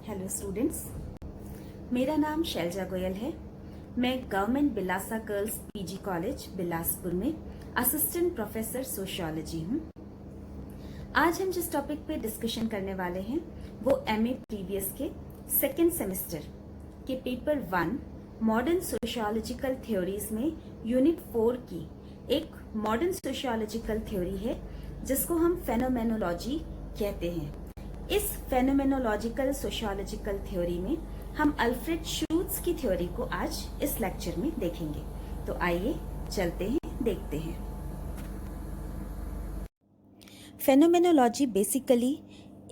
Hello students, मेरा नाम शैलजा गोयल है। मैं government Bilasa girls PG college Bilaspur में असिस्टेंट प्रोफेसर सोशियोलॉजी हूँ। आज हम जिस टॉपिक पे डिस्कशन करने वाले हैं वो एमए प्रीवियस के सेकेंड सेमेस्टर के पेपर 1 मॉडर्न सोशियोलॉजिकल थ्योरीज में यूनिट 4 की एक मॉडर्न सोशियोलॉजिकल थ्योरी है जिसको हम फेनोमेनोलॉजी कहते हैं। इस फेनोमेनोलॉजिकल सोशियोलॉजिकल थ्योरी में हम अल्फ्रेड शूट्स की थ्योरी को आज इस लेक्चर में देखेंगे। तो आइए चलते हैं, देखते हैं। फेनोमेनोलॉजी बेसिकली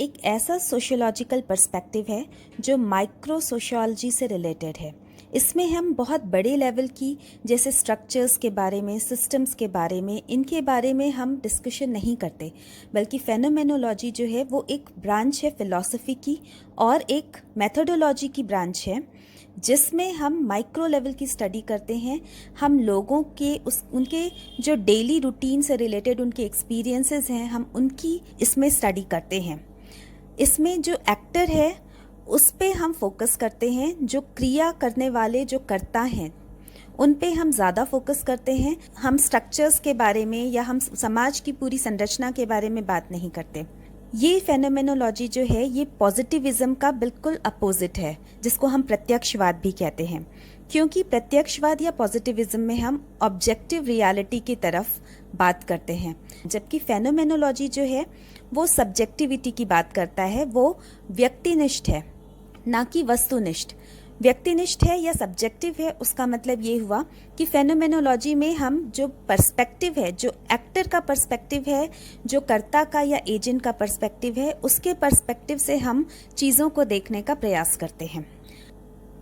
एक ऐसा सोशियोलॉजिकल पर्सपेक्टिव है जो माइक्रो सोशियोलॉजी से रिलेटेड है। इसमें हम बहुत बड़े लेवल की जैसे स्ट्रक्चर्स के बारे में, सिस्टम्स के बारे में, इनके बारे में हम डिस्कशन नहीं करते, बल्कि फेनोमेनोलॉजी जो है वो एक ब्रांच है फिलॉसफी की और एक मेथोडोलॉजी की ब्रांच है जिसमें हम माइक्रो लेवल की स्टडी करते हैं। हम लोगों के उनके जो डेली रूटीन से रिलेटेड उनके एक्सपीरियंसेस हैं, हम उनकी इसमें स्टडी करते हैं। इसमें जो एक्टर है उस पे हम फोकस करते हैं, जो क्रिया करने वाले जो कर्ता हैं उन पे हम ज़्यादा फोकस करते हैं। हम स्ट्रक्चर्स के बारे में या हम समाज की पूरी संरचना के बारे में बात नहीं करते। ये फेनोमेनोलॉजी जो है ये पॉजिटिविज्म का बिल्कुल अपोजिट है, जिसको हम प्रत्यक्षवाद भी कहते हैं, क्योंकि प्रत्यक्षवाद या पॉजिटिविज्म में हम ऑब्जेक्टिव रियलिटी की तरफ बात करते हैं, जबकि फेनोमेनोलॉजी जो है वो सब्जेक्टिविटी की बात करता है। वो व्यक्तिनिष्ठ है, ना कि वस्तुनिष्ठ। व्यक्तिनिष्ठ है या सब्जेक्टिव है, उसका मतलब ये हुआ कि फेनोमेनोलॉजी में हम जो पर्सपेक्टिव है, जो एक्टर का पर्सपेक्टिव है, जो कर्ता का या एजेंट का पर्सपेक्टिव है, उसके पर्सपेक्टिव से हम चीज़ों को देखने का प्रयास करते हैं।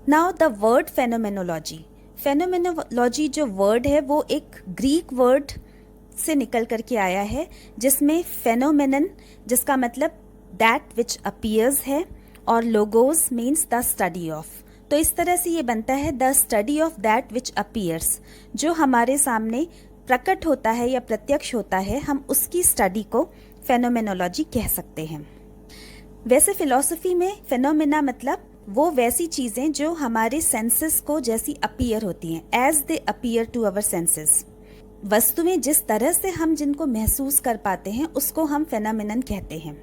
Now the word phenomenology. Phenomenology जो वर्ड है वो एक ग्रीक वर्ड से निकल करके आया है, जिसमें फेनोमेनन जिसका मतलब दैट विच अपीयर्स है और logos means the study of. तो इस तरह से ये बनता है the study of that which appears, जो हमारे सामने प्रकट होता है या प्रत्यक्ष होता है, हम उसकी स्टडी को फेनोमेनोलॉजी कह सकते हैं। वैसे फिलॉसफी में फेनोमेना मतलब वो वैसी चीज़ें जो हमारे सेंसेस को जैसी अपीयर होती हैं, as they appear to our senses. वस्तुएं जिस तरह से हम जिनको महसूस कर पाते हैं उसको हम फेनोमेनन कहते हैं।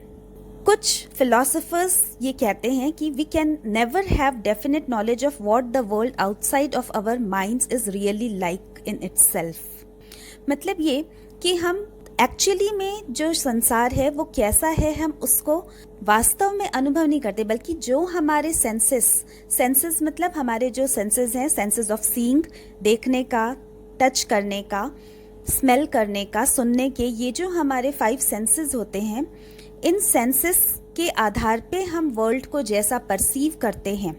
कुछ फिलोसोफर्स ये कहते हैं कि we can never have definite knowledge of what the world outside of our minds is really like in itself. मतलब ये कि हम एक्चुअली में जो संसार है वो कैसा है हम उसको वास्तव में अनुभव नहीं करते, बल्कि जो हमारे सेंसेस मतलब हमारे जो सेंसेस हैं, सेंसेस ऑफ सीइंग, देखने का, टच करने का, स्मेल करने का, सुनने के, ये जो हमारे 5 सेंसेस होते हैं, इन सेंसेस के आधार पे हम वर्ल्ड को जैसा परसीव करते हैं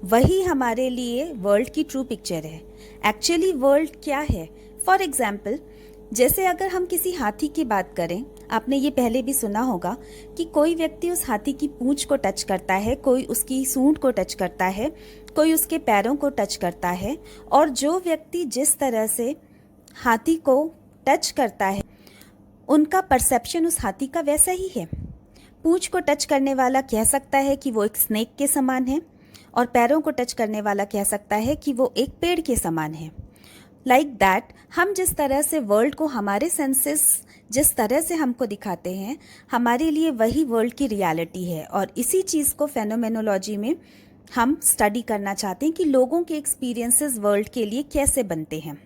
वही हमारे लिए वर्ल्ड की ट्रू पिक्चर है। एक्चुअली वर्ल्ड क्या है? फॉर एग्जाम्पल, जैसे अगर हम किसी हाथी की बात करें, आपने ये पहले भी सुना होगा कि कोई व्यक्ति उस हाथी की पूंछ को टच करता है, कोई उसकी सूंड को टच करता है, कोई उसके पैरों को टच करता है, और जो व्यक्ति जिस तरह से हाथी को टच करता है उनका परसेप्शन उस हाथी का वैसा ही है। पूंछ को टच करने वाला कह सकता है कि वो एक स्नेक के समान है, और पैरों को टच करने वाला कह सकता है कि वो एक पेड़ के समान है। लाइक दैट, हम जिस तरह से वर्ल्ड को हमारे सेंसेस जिस तरह से हमको दिखाते हैं, हमारे लिए वही वर्ल्ड की रियलिटी है। और इसी चीज़ को फेनोमेनोलॉजी में हम स्टडी करना चाहते हैं कि लोगों के एक्सपीरियंसेस वर्ल्ड के लिए कैसे बनते हैं।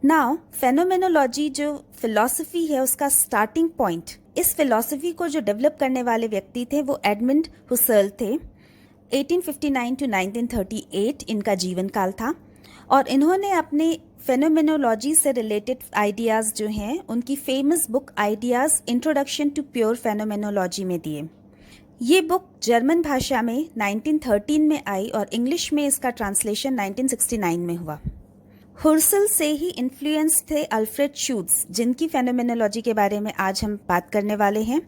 नाउ फेनोमेनोलॉजी जो फिलॉसफी है उसका स्टार्टिंग पॉइंट, इस फिलॉसफी को जो डेवलप करने वाले व्यक्ति थे वो एडमंड हुसर्ल थे। 1859 टू 1938 इनका जीवन काल था, और इन्होंने अपने फेनोमेनोलॉजी से रिलेटेड आइडियाज़ जो हैं उनकी famous book ideas introduction to pure phenomenology में दिए। ये बुक जर्मन भाषा में 1913 में आई और इंग्लिश में इसका ट्रांसलेशन 1969 में हुआ। हुर्सल से ही इन्फ्लुएंस थे अल्फ्रेड शूट्स, जिनकी फेनोमेनोलॉजी के बारे में आज हम बात करने वाले हैं।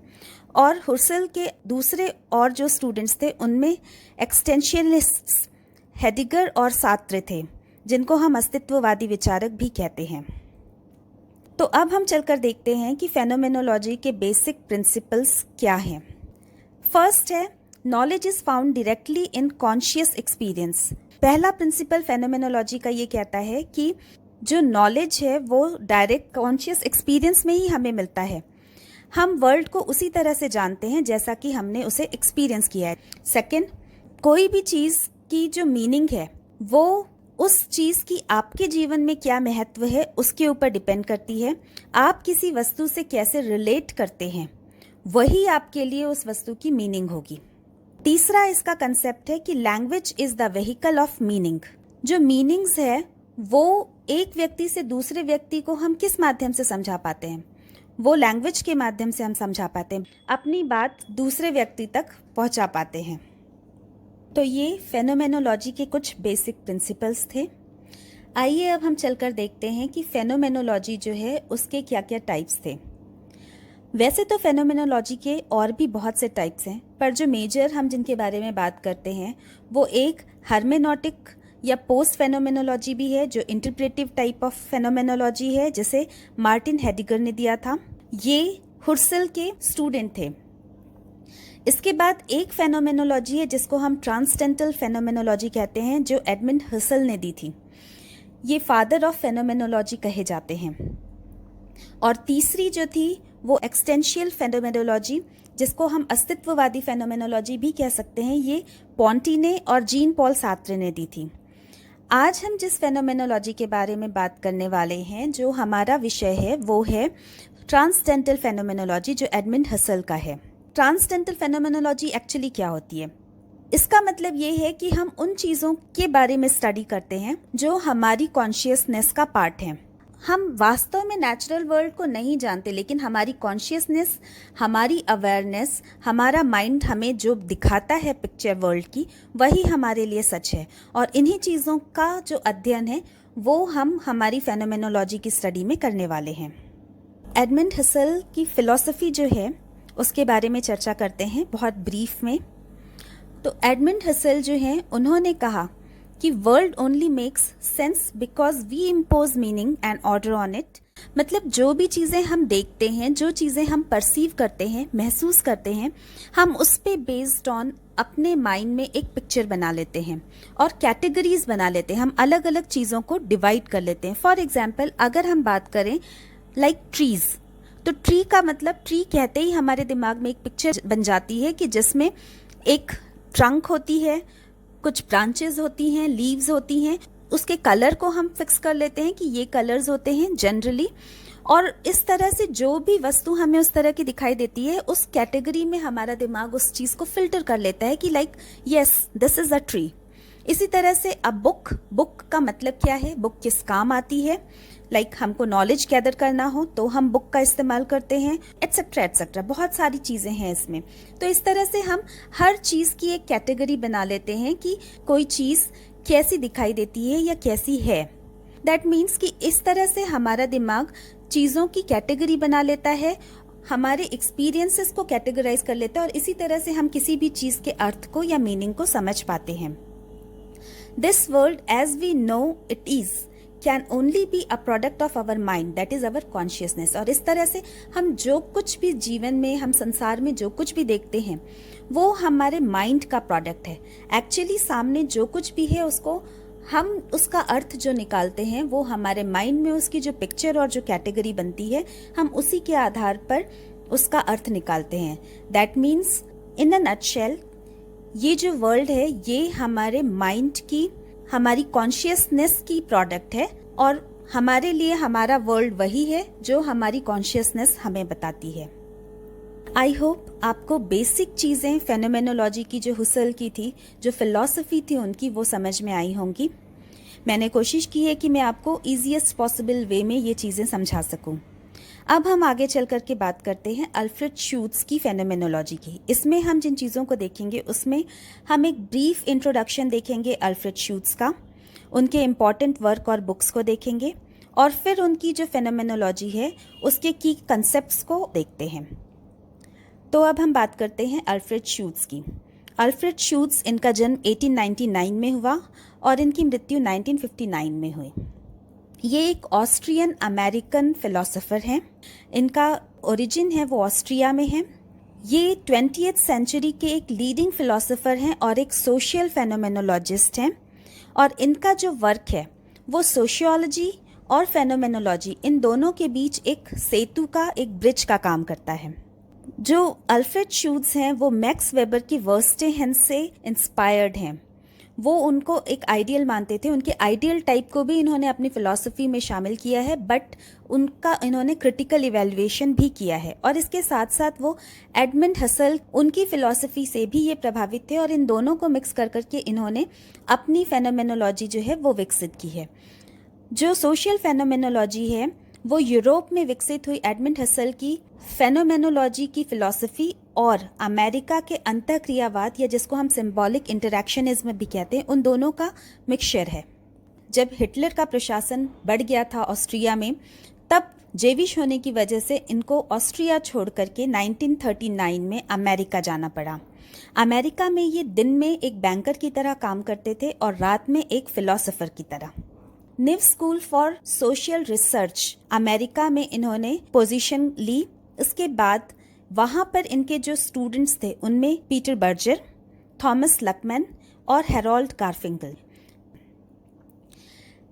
और हुर्सल के दूसरे और जो स्टूडेंट्स थे उनमें एक्सटेंशनिस्ट्स हेडिगर और सार्त्रे थे, जिनको हम अस्तित्ववादी विचारक भी कहते हैं। तो अब हम चलकर देखते हैं कि फेनोमेनोलॉजी के बेसिक प्रिंसिपल्स क्या हैं। फर्स्ट है knowledge is found directly in conscious experience. पहला प्रिंसिपल फेनोमेनोलॉजी का ये कहता है कि जो नॉलेज है वो डायरेक्ट कॉन्शियस एक्सपीरियंस में ही हमें मिलता है। हम वर्ल्ड को उसी तरह से जानते हैं जैसा कि हमने उसे एक्सपीरियंस किया है। सेकंड, कोई भी चीज़ की जो मीनिंग है वो उस चीज़ की आपके जीवन में क्या महत्व है उसके ऊपर डिपेंड करती है। आप किसी वस्तु से कैसे रिलेट करते हैं वही आपके लिए उस वस्तु की मीनिंग होगी। तीसरा इसका कंसेप्ट है कि language is the vehicle of meaning. जो मीनिंग्स है वो एक व्यक्ति से दूसरे व्यक्ति को हम किस माध्यम से समझा पाते हैं, वो लैंग्वेज के माध्यम से हम समझा पाते हैं, अपनी बात दूसरे व्यक्ति तक पहुंचा पाते हैं। तो ये फेनोमेनोलॉजी के कुछ बेसिक प्रिंसिपल्स थे। आइए अब हम चलकर देखते हैं कि फेनोमेनोलॉजी जो है उसके क्या क्या टाइप्स थे। वैसे तो फेनोमेनोलॉजी के और भी बहुत से टाइप्स हैं, पर जो मेजर हम जिनके बारे में बात करते हैं वो एक हर्मेनॉटिक या पोस्ट फेनोमेनोलॉजी भी है, जो इंटरप्रेटिव टाइप ऑफ फेनोमेनोलॉजी है, जिसे मार्टिन हेडिगर ने दिया था। ये हुर्सल के स्टूडेंट थे। इसके बाद एक फेनोमेनोलॉजी है जिसको हम ट्रांसडेंटल फेनोमेनोलॉजी कहते हैं, जो एडमंड हसल ने दी थी। ये फादर ऑफ फेनोमेनोलॉजी कहे जाते हैं। और तीसरी जो थी वो एक्सटेंशियल फेनोमेनोलॉजी, जिसको हम अस्तित्ववादी फेनोमेनोलॉजी भी कह सकते हैं, ये पॉन्टी ने और जीन पॉल सार्त्रे ने दी थी। आज हम जिस फेनोमेनोलॉजी के बारे में बात करने वाले हैं, जो हमारा विषय है, वो है ट्रांसडेंटल फेनोमेनोलॉजी, जो एडमंड हसल का है। ट्रांसडेंटल फेनोमेनोलॉजी एक्चुअली क्या होती है? इसका मतलब ये है कि हम उन चीज़ों के बारे में स्टडी करते हैं जो हमारी कॉन्शियसनेस का पार्ट है। हम वास्तव में नेचुरल वर्ल्ड को नहीं जानते, लेकिन हमारी कॉन्शियसनेस, हमारी अवेयरनेस, हमारा माइंड हमें जो दिखाता है पिक्चर वर्ल्ड की, वही हमारे लिए सच है। और इन्हीं चीज़ों का जो अध्ययन है वो हम हमारी फेनोमेनोलॉजी की स्टडी में करने वाले हैं। एडमंड हसल की फ़िलॉसफी जो है उसके बारे में चर्चा करते हैं बहुत ब्रीफ में। तो एडमंड हसल जो हैं उन्होंने कहा कि world only makes sense because we impose meaning and order on it. मतलब जो भी चीज़ें हम देखते हैं, जो चीज़ें हम परसीव करते हैं, महसूस करते हैं, हम उस पे बेस्ड ऑन अपने माइंड में एक पिक्चर बना लेते हैं और कैटेगरीज बना लेते हैं। हम अलग अलग चीज़ों को डिवाइड कर लेते हैं। फॉर एग्जाम्पल, अगर हम बात करें लाइक ट्रीज़, तो ट्री का मतलब, ट्री कहते ही हमारे दिमाग में एक पिक्चर बन जाती है कि जिसमें एक ट्रंक होती है, कुछ ब्रांचेस होती हैं, लीव्स होती हैं, उसके कलर को हम फिक्स कर लेते हैं कि ये कलर्स होते हैं जनरली। और इस तरह से जो भी वस्तु हमें उस तरह की दिखाई देती है, उस कैटेगरी में हमारा दिमाग उस चीज़ को फिल्टर कर लेता है कि like yes this is a tree. इसी तरह से अब बुक का मतलब क्या है, बुक किस काम आती है, लाइक हमको नॉलेज गैदर करना हो तो हम बुक का इस्तेमाल करते हैं, एट्सेट्रा एट्सेट्रा, बहुत सारी चीज़ें हैं इसमें। तो इस तरह से हम हर चीज़ की एक कैटेगरी बना लेते हैं कि कोई चीज़ कैसी दिखाई देती है या कैसी है। दैट मीन्स कि इस तरह से हमारा दिमाग चीज़ों की कैटेगरी बना लेता है, हमारे एक्सपीरियंसेस को कैटेगराइज कर लेता है, और इसी तरह से हम किसी भी चीज़ के अर्थ को या मीनिंग को समझ पाते हैं। This world as we know it is can only be a product of our mind, that is our consciousness. और इस तरह से हम जो कुछ भी जीवन में, हम संसार में जो कुछ भी देखते हैं वो हमारे माइंड का प्रोडक्ट है। एक्चुअली सामने जो कुछ भी है उसको हम, उसका अर्थ जो निकालते हैं वो हमारे माइंड में उसकी जो पिक्चर और जो कैटेगरी बनती है, हम उसी के आधार पर उसका अर्थ निकालते हैं। That means in a nutshell, ये जो वर्ल्ड है ये हमारे माइंड की, हमारी कॉन्शियसनेस की प्रोडक्ट है, और हमारे लिए हमारा वर्ल्ड वही है जो हमारी कॉन्शियसनेस हमें बताती है। आई होप आपको बेसिक चीज़ें फेनोमेनोलॉजी की जो हुसल की थी, जो फिलॉसफी थी उनकी, वो समझ में आई होंगी। मैंने कोशिश की है कि मैं आपको ईजीएस्ट पॉसिबल वे में ये चीज़ें समझा सकूं। अब हम आगे चल कर के बात करते हैं अल्फ्रेड शूट्स की फेनोमेनोलॉजी की। इसमें हम जिन चीज़ों को देखेंगे उसमें हम एक ब्रीफ इंट्रोडक्शन देखेंगे अल्फ्रेड शूट्स का, उनके इम्पॉर्टेंट वर्क और बुक्स को देखेंगे, और फिर उनकी जो फेनोमेनोलॉजी है उसके की कंसेप्ट्स को देखते हैं। तो अब हम बात करते हैं अल्फ्रेड शूट्स की। अल्फ्रेड शूट्स, इनका जन्म 1899 में हुआ और इनकी मृत्यु 1959 में हुई। ये एक ऑस्ट्रियन अमेरिकन फिलोसोफर हैं। इनका ओरिजिन है वो ऑस्ट्रिया में है, ये 20th सेंचुरी के एक लीडिंग फिलोसोफर हैं और एक सोशल फेनोमेनोलॉजिस्ट हैं, और इनका जो वर्क है वो सोशियोलॉजी और फेनोमेनोलॉजी इन दोनों के बीच एक सेतु का, एक ब्रिज का काम करता है। जो अल्फ्रेड शूट्स हैं वो मैक्स वेबर की वर्स्टेहेंस से इंस्पायर्ड हैं। वो उनको एक आइडियल मानते थे, उनके आइडियल टाइप को भी इन्होंने अपनी फिलॉसफी में शामिल किया है, बट उनका इन्होंने क्रिटिकल इवैल्यूएशन भी किया है। और इसके साथ साथ वो एडमंड हसल, उनकी फिलॉसफी से भी ये प्रभावित थे, और इन दोनों को मिक्स कर करके इन्होंने अपनी फेनोमेनोलॉजी जो है वो विकसित की है। जो सोशल फेनोमेनोलॉजी है वो यूरोप में विकसित हुई एडमंड हसल की फेनोमेनोलॉजी की फिलॉसफी और अमेरिका के अंतःक्रियावाद, या जिसको हम सिंबॉलिक इंटरैक्शनिज्म भी कहते हैं, उन दोनों का मिक्सचर है। जब हिटलर का प्रशासन बढ़ गया था ऑस्ट्रिया में, तब जेविश होने की वजह से इनको ऑस्ट्रिया छोड़ करके 1939 में अमेरिका जाना पड़ा। अमेरिका में ये दिन में एक बैंकर की तरह काम करते थे और रात में एक फिलोसोफर की तरह। निव school for social research America में इन्होंने पोजीशन ली। इसके बाद वहाँ पर इनके जो स्टूडेंट्स थे उनमें पीटर बर्जर, थॉमस लकमैन और हैरोल्ड गारफिंकल।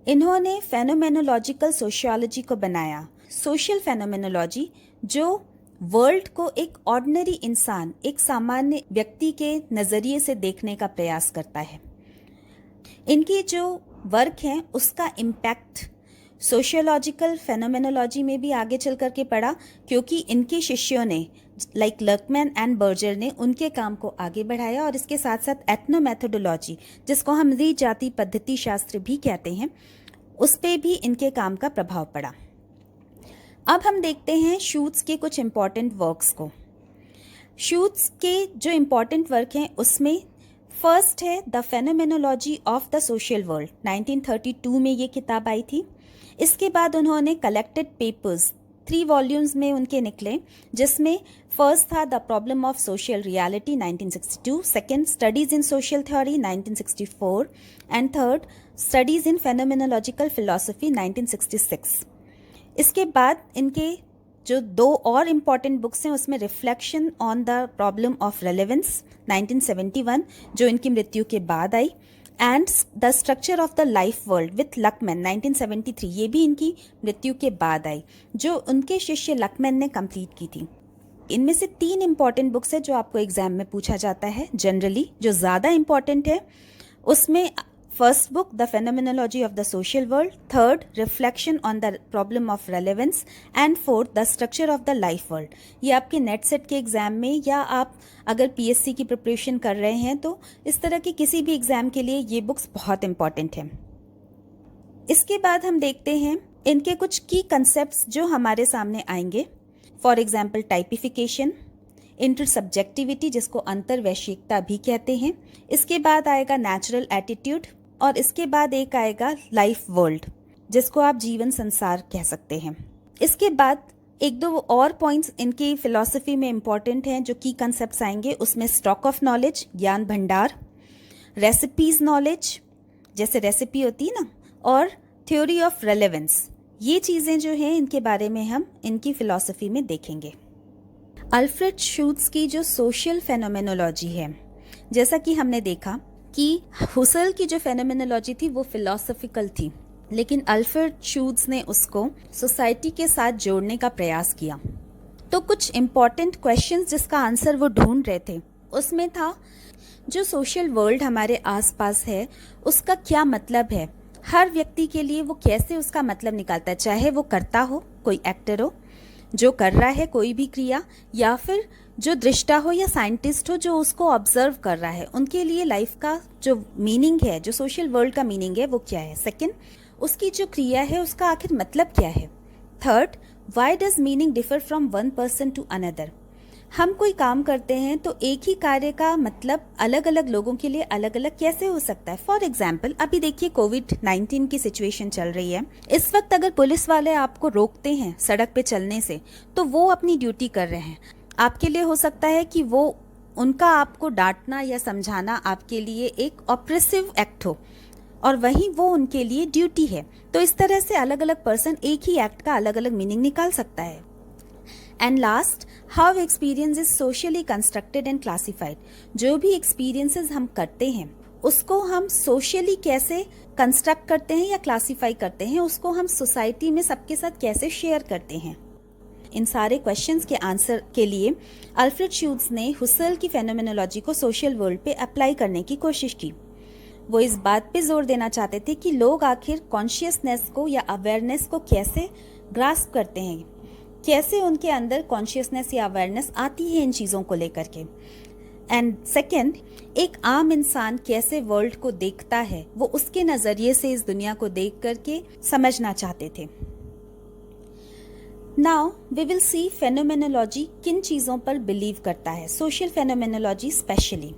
इन्होंने फेनोमेनोलॉजिकल सोशियोलॉजी को बनाया, सोशल फेनोमेनोलॉजी, जो वर्ल्ड को एक ऑर्डिनरी इंसान, एक सामान्य व्यक्ति के नज़रिए से देखने का प्रयास करता है। इनकी जो वर्क है उसका इम्पैक्ट सोशियोलॉजिकल फेनोमेनोलॉजी में भी आगे चल करके पड़ा, क्योंकि इनके शिष्यों ने लाइक लकमैन एंड बर्जर ने उनके काम को आगे बढ़ाया, और इसके साथ साथ एथनोमेथोडोलॉजी, जिसको हम जाति पद्धति शास्त्र भी कहते हैं, उस पे भी इनके काम का प्रभाव पड़ा। अब हम देखते हैं शूट्स के कुछ इम्पॉर्टेंट वर्क्स को। शूट्स के जो इम्पॉर्टेंट वर्क हैं उसमें फर्स्ट है the phenomenology of the social world, 1932 में ये किताब आई थी। इसके बाद उन्होंने कलेक्टेड पेपर्स 3 वॉल्यूम्स में उनके निकले, जिसमें फर्स्ट था the problem of social reality 1962, second studies in social theory 1964 and third studies in phenomenological philosophy 1966। इसके बाद इनके जो 2 और इम्पॉर्टेंट बुक्स हैं उसमें reflection on the problem of relevance 1971, जो इनकी मृत्यु के बाद आई, and the structure of the life world with Luckmann 1973, ये भी इनकी मृत्यु के बाद आई, जो उनके शिष्य लकमैन ने कंप्लीट की थी। इनमें से 3 इम्पॉर्टेंट बुक्स है जो आपको एग्जाम में पूछा जाता है जनरली, जो ज़्यादा इम्पॉर्टेंट है। उसमें first book the phenomenology of the social world, third reflection on the problem of relevance and fourth the structure of the life world. ये आपके नेट सेट के एग्जाम में, या आप अगर पीएससी की प्रिपरेशन कर रहे हैं तो इस तरह के किसी भी एग्जाम के लिए ये बुक्स बहुत इंपॉर्टेंट हैं। इसके बाद हम देखते हैं इनके कुछ की कंसेप्ट्स जो हमारे सामने आएंगे। फॉर एग्जाम्पल टाइपिफिकेशन, इंटरसब्जेक्टिविटी जिसको अंतर्वैश्विकता भी कहते हैं। इसके बाद आएगा नेचुरल एटीट्यूड, और इसके बाद एक आएगा लाइफ वर्ल्ड, जिसको आप जीवन संसार कह सकते हैं। इसके बाद 1-2 और पॉइंट्स इनकी फिलॉसफी में इंपॉर्टेंट हैं जो की कंसेप्ट्स आएंगे। उसमें स्टॉक ऑफ नॉलेज, ज्ञान भंडार, रेसिपीज नॉलेज, जैसे रेसिपी होती है ना, और थ्योरी ऑफ रेलेवेंस। ये चीज़ें जो हैं इनके बारे में हम इनकी फिलॉसफी में देखेंगे। अल्फ्रेड शूट्स की जो सोशल फेनोमेनोलॉजी है, जैसा कि हमने देखा कि हुसल की जो फेनोमेनोलॉजी थी वो फिलॉसफिकल थी, लेकिन अल्फ्रेड शूट्स ने उसको सोसाइटी के साथ जोड़ने का प्रयास किया। तो कुछ इम्पॉर्टेंट क्वेश्चंस जिसका आंसर वो ढूंढ रहे थे उसमें था, जो सोशल वर्ल्ड हमारे आसपास है उसका क्या मतलब है, हर व्यक्ति के लिए वो कैसे उसका मतलब निकालता है, चाहे वो करता हो, कोई एक्टर हो जो कर रहा है कोई भी क्रिया, या फिर जो दृष्टा हो या साइंटिस्ट हो जो उसको ऑब्जर्व कर रहा है, उनके लिए लाइफ का जो मीनिंग है, जो सोशल वर्ल्ड का मीनिंग है वो क्या है। सेकंड, उसकी जो क्रिया है उसका आखिर मतलब क्या है। Third, why does meaning differ from one person to another. हम कोई काम करते हैं तो एक ही कार्य का मतलब अलग अलग लोगों के लिए अलग अलग कैसे हो सकता है। फॉर एग्जाम्पल, अभी देखिए कोविड-19 की सिचुएशन चल रही है। इस वक्त अगर पुलिस वाले आपको रोकते हैं सड़क पे चलने से, तो वो अपनी ड्यूटी कर रहे हैं। आपके लिए हो सकता है कि वो उनका आपको डांटना या समझाना आपके लिए एक ऑप्रेसिव एक्ट हो, और वहीं वो उनके लिए ड्यूटी है। तो इस तरह से अलग अलग पर्सन एक ही एक्ट का अलग अलग मीनिंग निकाल सकता है। And last, how experience is socially constructed and classified. जो भी एक्सपीरियंसेस हम करते हैं उसको हम सोशली कैसे कंस्ट्रक्ट करते हैं या क्लासीफाई करते हैं, उसको हम सोसाइटी में सबके साथ कैसे शेयर करते हैं। इन सारे क्वेश्चंस के आंसर के लिए अल्फ्रेड शूट्ज ने हुसेल की फेनोमेनोलॉजी को सोशल वर्ल्ड पे अप्लाई करने की कोशिश की। वो इस बात पे जोर देना चाहते थे कि लोग आखिर कॉन्शियसनेस को या अवेयरनेस को कैसे ग्रास्प करते हैं, कैसे उनके अंदर कॉन्शियसनेस या अवेयरनेस आती है इन चीज़ों को लेकर के। एंड सेकेंड, एक आम इंसान कैसे वर्ल्ड को देखता है, वो उसके नज़रिए से इस दुनिया को देख करके समझना चाहते थे। Now we will see phenomenology किन चीज़ों पर बिलीव करता है, social phenomenology specially.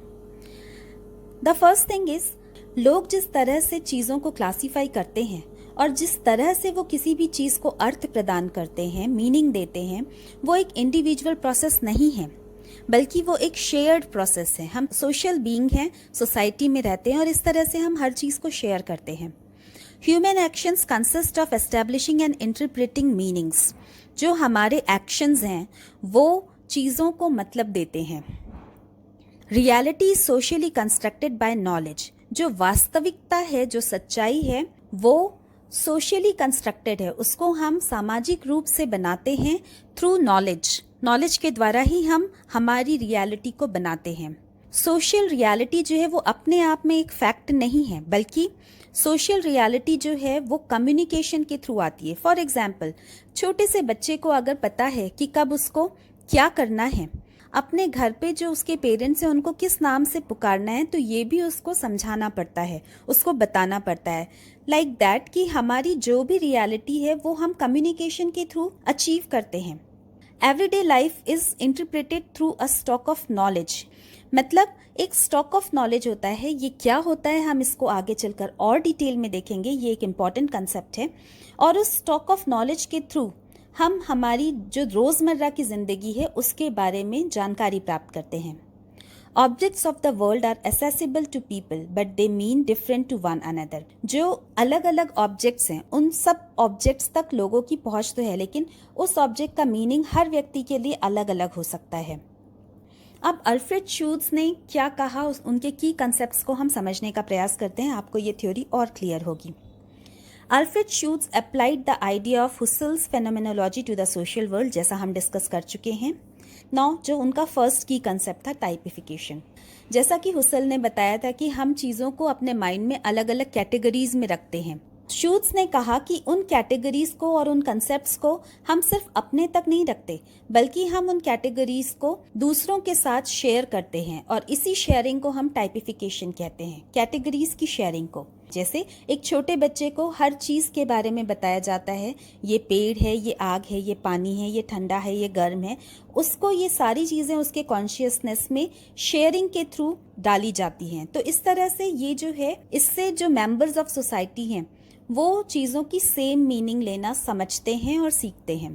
The first thing is, लोग जिस तरह से चीज़ों को क्लासीफाई करते हैं और जिस तरह से वो किसी भी चीज़ को अर्थ प्रदान करते हैं, मीनिंग देते हैं, वो एक इंडिविजुअल प्रोसेस नहीं है, बल्कि वो एक शेयर्ड प्रोसेस है। हम सोशल बीइंग हैं, सोसाइटी में रहते हैं और इस तरह से हम हर चीज़ को शेयर करते हैं। Human actions consist of establishing and interpreting meanings. जो हमारे एक्शंस हैं वो चीज़ों को मतलब देते हैं। Reality is socially constructed by knowledge. जो वास्तविकता है, जो सच्चाई है, वो सोशली कंस्ट्रक्टेड है, उसको हम सामाजिक रूप से बनाते हैं थ्रू नॉलेज। नॉलेज के द्वारा ही हम हमारी रियलिटी को बनाते हैं। सोशल रियलिटी जो है वो अपने आप में एक फैक्ट नहीं है, बल्कि सोशल रियलिटी जो है वो कम्युनिकेशन के थ्रू आती है। फॉर एग्जाम्पल, छोटे से बच्चे को अगर पता है कि कब उसको क्या करना है, अपने घर पे जो उसके पेरेंट्स हैं उनको किस नाम से पुकारना है, तो ये भी उसको समझाना पड़ता है, उसको बताना पड़ता है। लाइक दैट कि हमारी जो भी रियलिटी है वो हम कम्युनिकेशन के थ्रू अचीव करते हैं। Everyday life is interpreted through a stock of knowledge. मतलब एक स्टॉक ऑफ नॉलेज होता है। ये क्या होता है हम इसको आगे चलकर और डिटेल में देखेंगे, ये एक इम्पॉर्टेंट कंसेप्ट है। और उस स्टॉक ऑफ नॉलेज के थ्रू हम हमारी जो रोज़मर्रा की ज़िंदगी है उसके बारे में जानकारी प्राप्त करते हैं। Objects of the world are accessible to people but they mean different to one another. जो अलग अलग ऑब्जेक्ट्स हैं उन सब ऑब्जेक्ट्स तक लोगों की पहुंच तो है, लेकिन उस ऑब्जेक्ट का मीनिंग हर व्यक्ति के लिए अलग अलग हो सकता है। अब अल्फ्रेड शूट्ज ने क्या कहा, उनके की कंसेप्ट्स को हम समझने का प्रयास करते हैं, आपको ये थ्योरी और क्लियर होगी। Alfred Schutz applied the idea of Husserl's phenomenology to the social world, जैसा हम डिस्कस कर चुके हैं। नाउ जो उनका फर्स्ट की कंसेप्ट था टाइपिफिकेशन। जैसा कि हुसेल ने बताया था कि हम चीज़ों को अपने माइंड में अलग अलग कैटेगरीज में रखते हैं। शूट्स ने कहा कि उन कैटेगरीज को और उन कंसेप्ट्स को हम सिर्फ अपने तक नहीं रखते, बल्कि हम उन कैटेगरीज को दूसरों के साथ शेयर करते हैं, और इसी शेयरिंग को हम टाइपिफिकेशन कहते हैं, कैटेगरीज की शेयरिंग को। जैसे एक छोटे बच्चे को हर चीज़ के बारे में बताया जाता है, ये पेड़ है, ये आग है, ये पानी है, ये ठंडा है, ये गर्म है, उसको ये सारी चीज़ें उसके कॉन्शियसनेस में शेयरिंग के थ्रू डाली जाती हैं। तो इस तरह से ये जो है, इससे जो मेंबर्स ऑफ सोसाइटी हैं वो चीज़ों की सेम मीनिंग लेना समझते हैं और सीखते हैं।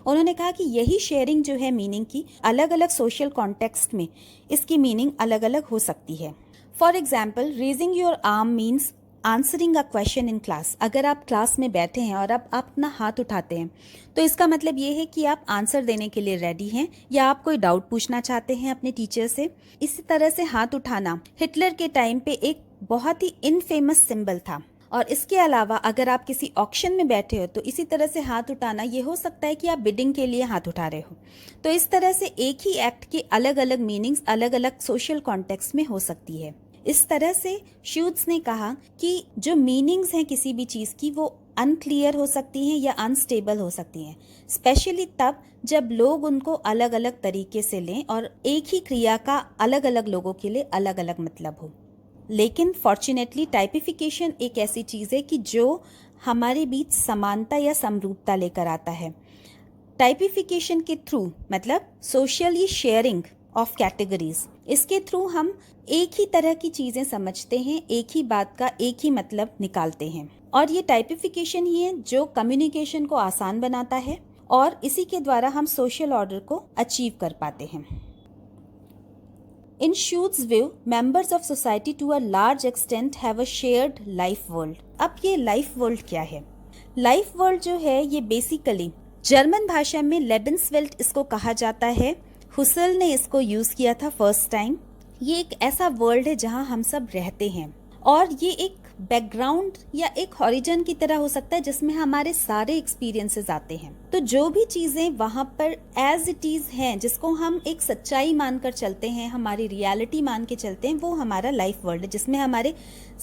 उन्होंने कहा कि यही शेयरिंग जो है मीनिंग की, अलग अलग सोशल कॉन्टेक्स्ट में इसकी मीनिंग अलग अलग हो सकती है। For example, raising your arm means answering a question in class. अगर आप क्लास में बैठे हैं और आप अपना हाथ उठाते हैं तो इसका मतलब ये है कि आप आंसर देने के लिए रेडी हैं, या आप कोई डाउट पूछना चाहते हैं अपने टीचर से। इसी तरह से हाथ उठाना हिटलर के टाइम पे एक बहुत ही इनफेमस सिंबल था। और इसके अलावा अगर आप किसी ऑक्शन में बैठे हो तो इसी तरह से हाथ उठाना ये हो सकता है कि आप बिडिंग के लिए हाथ उठा रहे हो। तो इस तरह से एक ही एक्ट की अलग अलग मीनिंग्स अलग अलग सोशल कॉन्टेक्स्ट में हो सकती है। इस तरह से शूट्स ने कहा कि जो मीनिंग्स हैं किसी भी चीज़ की वो अनक्लियर हो सकती हैं या अनस्टेबल हो सकती हैं, स्पेशली तब जब लोग उनको अलग अलग तरीके से लें और एक ही क्रिया का अलग अलग लोगों के लिए अलग अलग मतलब हो। लेकिन फॉर्चुनेटली टाइपिफिकेशन एक ऐसी चीज़ है कि जो हमारे बीच समानता या समरूपता लेकर आता है। टाइपिफिकेशन के थ्रू, मतलब सोशली शेयरिंग ऑफ कैटेगरीज, इसके थ्रू हम एक ही तरह की चीज़ें समझते हैं, एक ही बात का एक ही मतलब निकालते हैं। और ये टाइपिफिकेशन ही है जो कम्युनिकेशन को आसान बनाता है और इसी के द्वारा हम सोशल ऑर्डर को अचीव कर पाते हैं। In Schutz's view, members of society to a large extent have a shared life world. अब ये लाइफ वर्ल्ड क्या है? लाइफ वर्ल्ड जो है ये बेसिकली जर्मन भाषा में लेबेंसवेल्ट इसको कहा जाता है। हुसल ने इसको यूज़ किया था फर्स्ट टाइम। ये एक ऐसा वर्ल्ड है जहाँ हम सब रहते हैं और ये एक बैकग्राउंड या एक हॉरिजन की तरह हो सकता है जिसमें हमारे सारे एक्सपीरियंसेस आते हैं। तो जो भी चीज़ें वहाँ पर एज इट इज़ हैं, जिसको हम एक सच्चाई मानकर चलते हैं, हमारी रियलिटी मान के चलते हैं, वो हमारा लाइफ वर्ल्ड है जिसमें हमारे